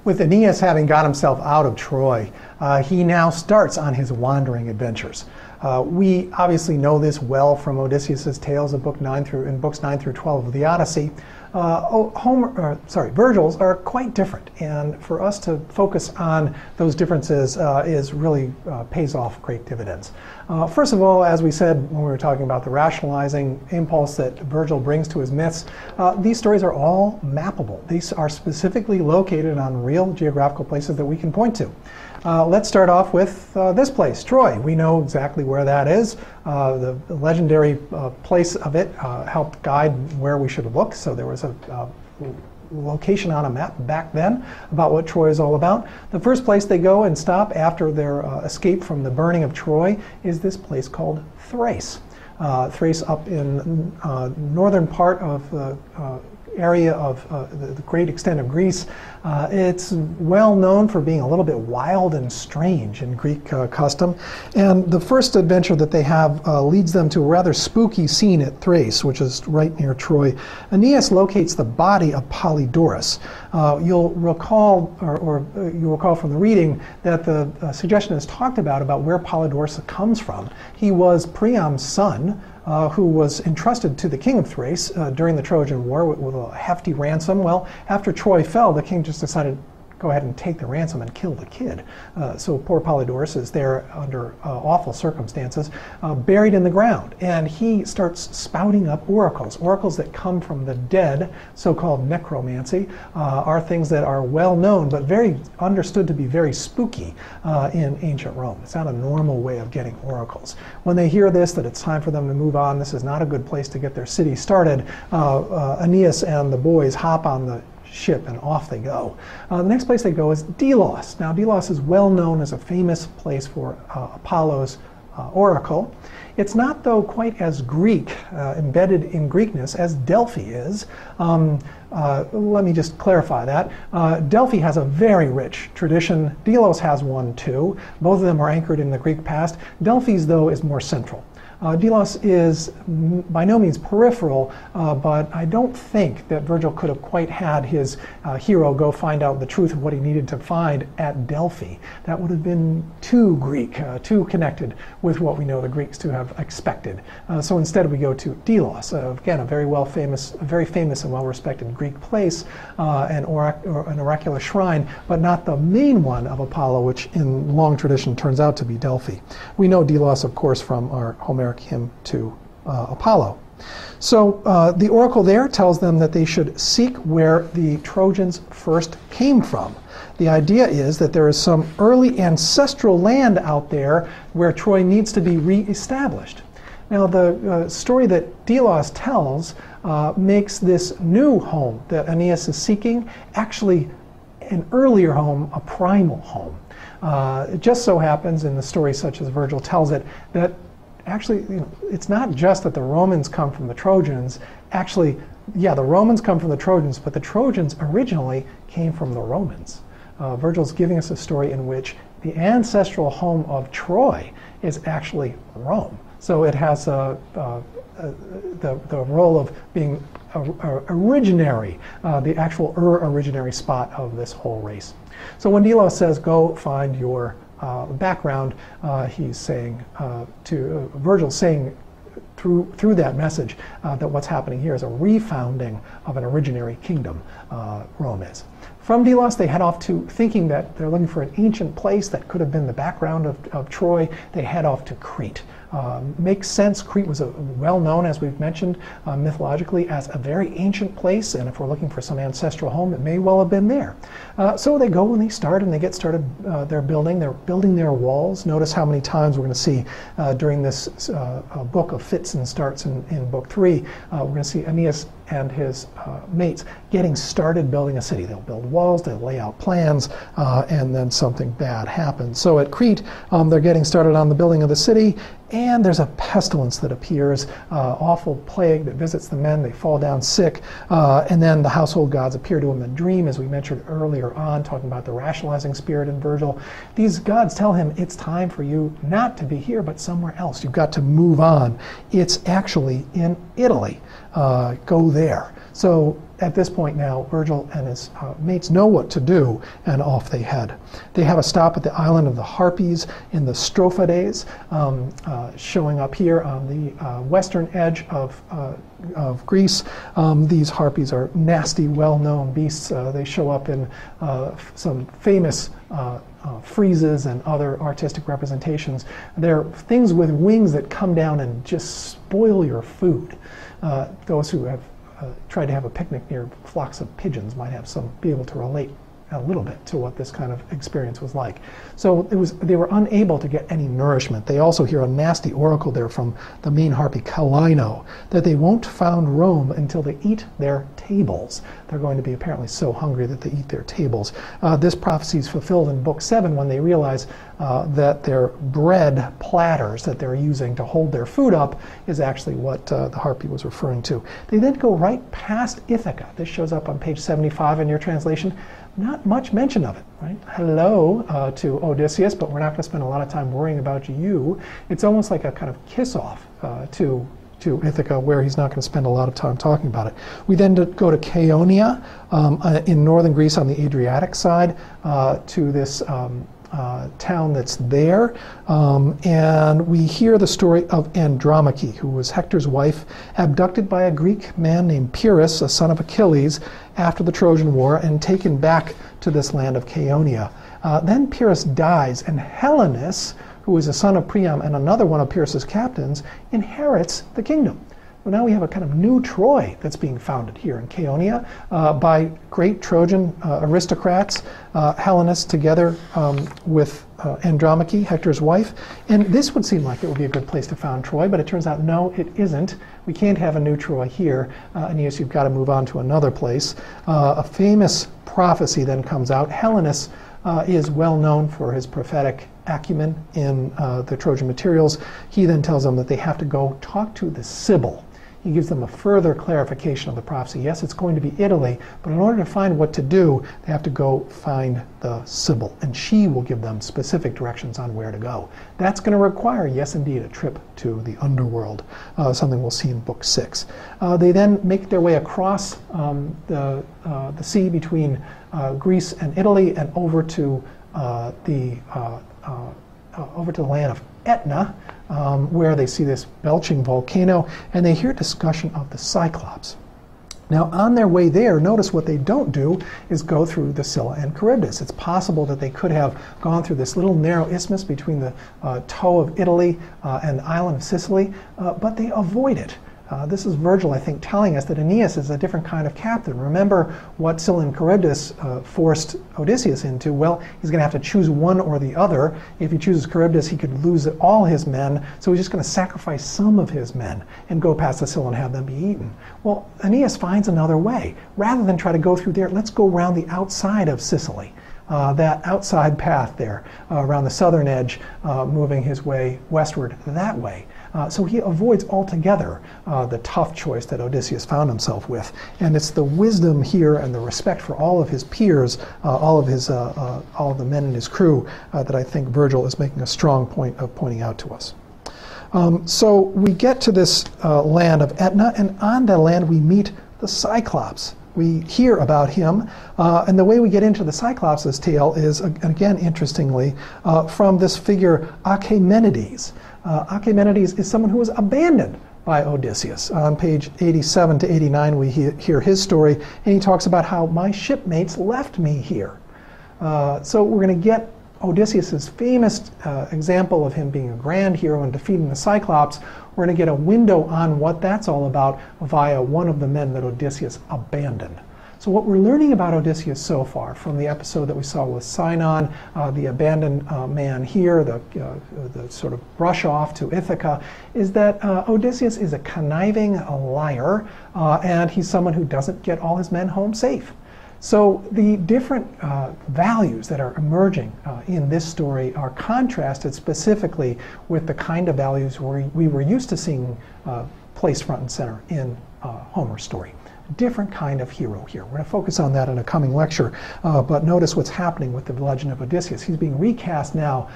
With Aeneas having got himself out of Troy, he now starts on his wandering adventures. We obviously know this well from Odysseus' tales of books 9 through 12 of the Odyssey. Virgil's are quite different, and for us to focus on those differences is really pays off great dividends. First of all, as we said when we were talking about the rationalizing impulse that Virgil brings to his myths, these stories are all mappable. These are specifically located on real geographical places that we can point to. Let's start off with this place, Troy. We know exactly where that is. The legendary place of it helped guide where we should look, so there was a location on a map back then about what Troy is all about. The first place they go and stop after their escape from the burning of Troy is this place called Thrace. Thrace up in northern part of the area of the great extent of Greece. It's well known for being a little bit wild and strange in Greek custom. And the first adventure that they have leads them to a rather spooky scene at Thrace, which is right near Troy. Aeneas locates the body of Polydorus. You'll recall, or you'll recall from the reading that the suggestion is talked about where Polydorus comes from. He was Priam's son, who was entrusted to the king of Thrace during the Trojan War with a hefty ransom. Well, after Troy fell, the king just decided to go ahead and take the ransom and kill the kid. So poor Polydorus is there under awful circumstances, buried in the ground. And he starts spouting up oracles. Oracles that come from the dead, so-called necromancy, are things that are well known, but very understood to be very spooky in ancient Rome. It's not a normal way of getting oracles. When they hear this, that it's time for them to move on, this is not a good place to get their city started, Aeneas and the boys hop on the ship and off they go. The next place they go is Delos. Now Delos is well known as a famous place for Apollo's oracle. It's not, though, quite as Greek, embedded in Greekness, as Delphi is. Let me just clarify that. Delphi has a very rich tradition. Delos has one too. Both of them are anchored in the Greek past. Delphi's, though, is more central. Delos is by no means peripheral, but I don't think that Virgil could have quite had his hero go find out the truth of what he needed to find at Delphi. That would have been too Greek, too connected with what we know the Greeks to have expected. So instead we go to Delos, again a very famous and well-respected Greek place, an oracular shrine, but not the main one of Apollo, which in long tradition turns out to be Delphi. We know Delos, of course, from our Homeric hymn to Apollo. So the oracle there tells them that they should seek where the Trojans first came from. The idea is that there is some early ancestral land out there where Troy needs to be reestablished. Now the story that Delos tells makes this new home that Aeneas is seeking actually an earlier home, a primal home. It just so happens in the story such as Virgil tells it that actually, it's not just that the Romans come from the Trojans. Actually, yeah, the Romans come from the Trojans, but the Trojans originally came from the Romans. Virgil's giving us a story in which the ancestral home of Troy is actually Rome. So it has the role of being originary, the actual originary spot of this whole race. So when Delos says, go find your background, he's saying Virgil's saying through that message that what's happening here is a refounding of an originary kingdom, Rome is. From Delos, they head off to, thinking that they're looking for an ancient place that could have been the background of Troy, they head off to Crete. Makes sense. Crete was well known, as we've mentioned, mythologically as a very ancient place, and if we're looking for some ancestral home, it may well have been there. So they go and they start, and they get started. They're building their walls. Notice how many times we're going to see during this book of fits and starts in Book 3. We're going to see Aeneas and his mates getting started building a city. They'll build walls, they'll lay out plans, and then something bad happens. So at Crete, they're getting started on the building of the city, and there's a pestilence that appears, awful plague that visits the men. They fall down sick, and then the household gods appear to them in a dream, as we mentioned earlier on, talking about the rationalizing spirit in Virgil. These gods tell him, it's time for you not to be here, but somewhere else. You've got to move on. It's actually in Italy. Go there. So at this point now, Virgil and his mates know what to do, and off they head. They have a stop at the island of the Harpies in the Strophades, showing up here on the western edge of Greece. These harpies are nasty, well-known beasts. They show up in some famous friezes and other artistic representations. They're things with wings that come down and just spoil your food. Those who have tried to have a picnic near flocks of pigeons might be able to relate a little bit to what this kind of experience was like. So they were unable to get any nourishment. They also hear a nasty oracle there from the mean harpy Kalino that they won't found Rome until they eat their tables. They're going to be apparently so hungry that they eat their tables. This prophecy is fulfilled in Book 7 when they realize that their bread platters that they're using to hold their food up is actually what the harpy was referring to. They then go right past Ithaca. This shows up on page 75 in your translation. Not much mention of it, right? Hello to Odysseus, but we're not going to spend a lot of time worrying about you. It's almost like a kind of kiss-off to Ithaca, where he's not going to spend a lot of time talking about it. We then go to Chaonia in northern Greece on the Adriatic side, to this town that's there, and we hear the story of Andromache, who was Hector's wife, abducted by a Greek man named Pyrrhus, a son of Achilles, after the Trojan War, and taken back to this land of Chaonia. Then Pyrrhus dies, and Helenus, who is a son of Priam and another one of Pyrrhus's captains, inherits the kingdom. So now we have a kind of new Troy that's being founded here in Chaonia by great Trojan aristocrats, Helenus together with Andromache, Hector's wife. And this would seem like it would be a good place to found Troy, but it turns out no, it isn't. We can't have a new Troy here. Aeneas, you've got to move on to another place. A famous prophecy then comes out. Helenus is well known for his prophetic acumen in the Trojan materials. He then tells them that they have to go talk to the Sibyl. He gives them a further clarification of the prophecy. Yes, it's going to be Italy, but in order to find what to do, they have to go find the Sibyl, and she will give them specific directions on where to go. That's going to require, yes, indeed, a trip to the underworld, something we'll see in Book 6. They then make their way across the sea between Greece and Italy and over to the land of Etna, where they see this belching volcano, and they hear discussion of the Cyclops. Now, on their way there, notice what they don't do is go through the Scylla and Charybdis. It's possible that they could have gone through this little narrow isthmus between the toe of Italy and the island of Sicily, but they avoid it. This is Virgil, I think, telling us that Aeneas is a different kind of captain. Remember what Scylla and Charybdis forced Odysseus into? Well, he's going to have to choose one or the other. If he chooses Charybdis, he could lose all his men, so he's just going to sacrifice some of his men and go past the Scylla and have them be eaten. Well, Aeneas finds another way. Rather than try to go through there, let's go around the outside of Sicily. That outside path there, around the southern edge, moving his way westward that way. So he avoids altogether the tough choice that Odysseus found himself with. And it's the wisdom here and the respect for all of his peers, all of the men in his crew, that I think Virgil is making a strong point of pointing out to us. So we get to this land of Etna, and on that land we meet the Cyclops. We hear about him, and the way we get into the Cyclops' tale is, again, interestingly, from this figure Achaemenides. Achaemenides is someone who was abandoned by Odysseus. On page 87 to 89, we hear his story, and he talks about how my shipmates left me here. So we're going to get Odysseus' famous example of him being a grand hero and defeating the Cyclops. We're going to get a window on what that's all about via one of the men that Odysseus abandoned. So what we're learning about Odysseus so far from the episode that we saw with Sinon, the abandoned man here, the sort of brush off to Ithaca, is that Odysseus is a conniving liar, and he's someone who doesn't get all his men home safe. So the different values that are emerging in this story are contrasted specifically with the kind of values we were used to seeing placed front and center in Homer's story. Different kind of hero here. We're going to focus on that in a coming lecture, but notice what's happening with the legend of Odysseus. He's being recast now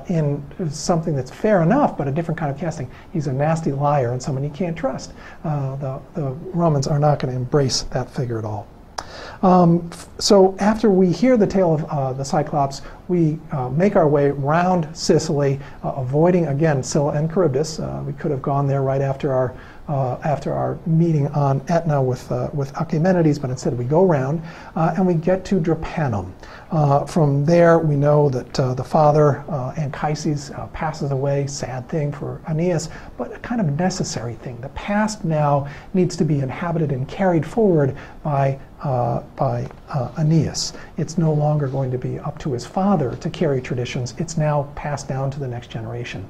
in something that's fair enough, but a different kind of casting. He's a nasty liar and someone you can't trust. The Romans are not going to embrace that figure at all. So after we hear the tale of the Cyclops, we make our way round Sicily, avoiding, again, Scylla and Charybdis. We could have gone there right after our meeting on Etna with Achaemenides, but instead we go around and we get to Drepanum. From there, we know that the father, Anchises, passes away. Sad thing for Aeneas, but a kind of necessary thing. The past now needs to be inhabited and carried forward by Aeneas. It's no longer going to be up to his father to carry traditions. It's now passed down to the next generation.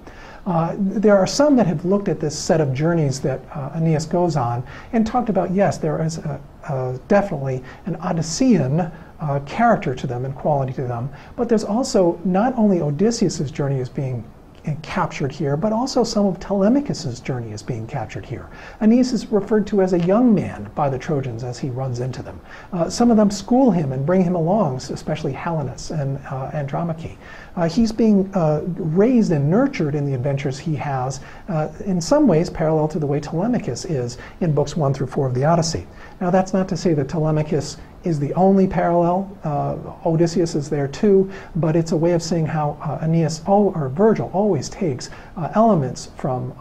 There are some that have looked at this set of journeys that Aeneas goes on and talked about, yes, there is definitely an Odyssean character to them and quality to them, but there's also not only Odysseus' journey is being captured here, but also some of Telemachus' journey is being captured here. Aeneas is referred to as a young man by the Trojans as he runs into them. Some of them school him and bring him along, especially Helenus and Andromache. He's being raised and nurtured in the adventures he has, in some ways parallel to the way Telemachus is in books 1 through 4 of the Odyssey. Now that's not to say that Telemachus is the only parallel. Odysseus is there too, but it's a way of saying how Aeneas or Virgil always takes elements from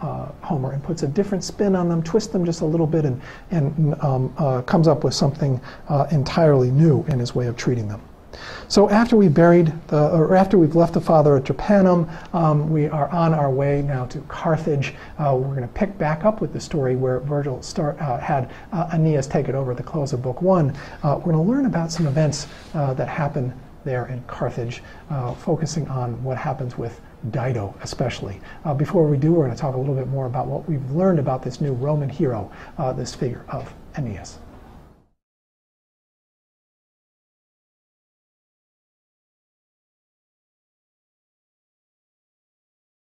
Homer and puts a different spin on them, twists them just a little bit, and comes up with something entirely new in his way of treating them. So after we've left the father at Drepanum, we are on our way now to Carthage. We're going to pick back up with the story where Virgil had Aeneas take it over at the close of Book 1. We're going to learn about some events that happen there in Carthage, focusing on what happens with Dido especially. Before we do, we're going to talk a little bit more about what we've learned about this new Roman hero, this figure of Aeneas.